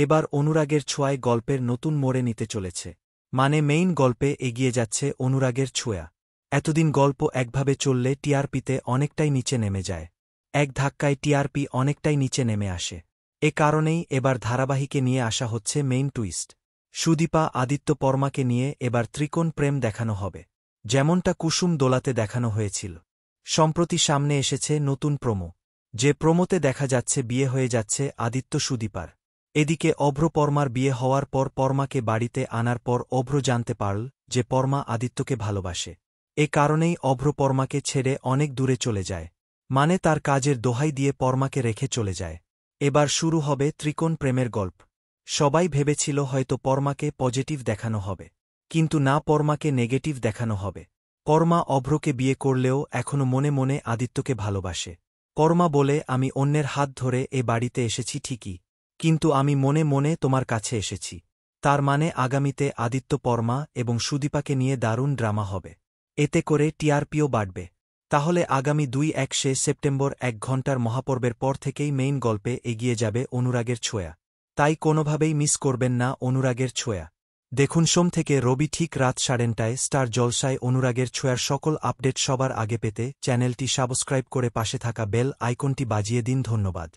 এবার অনুরাগের ছোঁয়ায় গল্পের নতুন মোড়ে নিতে চলেছে। মানে মেইন গল্পে এগিয়ে যাচ্ছে অনুরাগের ছোঁয়া। এতদিন গল্প একভাবে চললে টিআরপিতে অনেকটাই নিচে নেমে যায়। এক ধাক্কায় টিআরপি অনেকটাই নিচে নেমে আসে। এ কারণেই এবার ধারাবাহিকে নিয়ে আসা হচ্ছে মেইন টুইস্ট। সুদীপা আদিত্য পরমাকে নিয়ে এবার ত্রিকোণ প্রেম দেখানো হবে, যেমনটা কুসুম দোলাতে দেখানো হয়েছিল। সম্প্রতি সামনে এসেছে নতুন প্রোমো, যে প্রোমোতে দেখা যাচ্ছে বিয়ে হয়ে যাচ্ছে আদিত্য সুদীপার। এদিকে অভ্র পরমার বিয়ে হওয়ার পর পরমাকে বাড়িতে আনার পর অভ্র জানতে পারল যে পরমা আদিত্যকে ভালোবাসে। এ কারণেই অভ্র পরমাকে ছেড়ে অনেক দূরে চলে যায়, মানে তার কাজের দোহাই দিয়ে পরমাকে রেখে চলে যায়। এবার শুরু হবে ত্রিকোণ প্রেমের গল্প। সবাই ভেবেছিল হয়তো পরমাকে পজিটিভ দেখানো হবে, কিন্তু না, পরমাকে নেগেটিভ দেখানো হবে। পরমা অভ্রকে বিয়ে করলেও এখনো মনে মনে আদিত্যকে ভালোবাসে। পরমা বলে, আমি অন্যের হাত ধরে এ বাড়িতে এসেছি ঠিকই, কিন্তু আমি মনে মনে তোমার কাছে এসেছি। তার মানে আগামীতে আদিত্য, পরমা এবং সুদীপাকে নিয়ে দারুণ ড্রামা হবে। এতে করে টিআরপিও বাড়বে। তাহলে আগামী 2-1 সেপ্টেম্বর 1 ঘণ্টার মহাপর্বের পর থেকেই মেইন গল্পে এগিয়ে যাবে অনুরাগের ছোঁয়া। তাই কোনোভাবেই মিস করবেন না অনুরাগের ছোঁয়া। দেখুন সোম থেকে রবি ঠিক রাত 9:30টায় স্টার জলসায় অনুরাগের ছোঁয়ার সকল আপডেট সবার আগে পেতে চ্যানেলটি সাবস্ক্রাইব করে পাশে থাকা বেল আইকনটি বাজিয়ে দিন। ধন্যবাদ।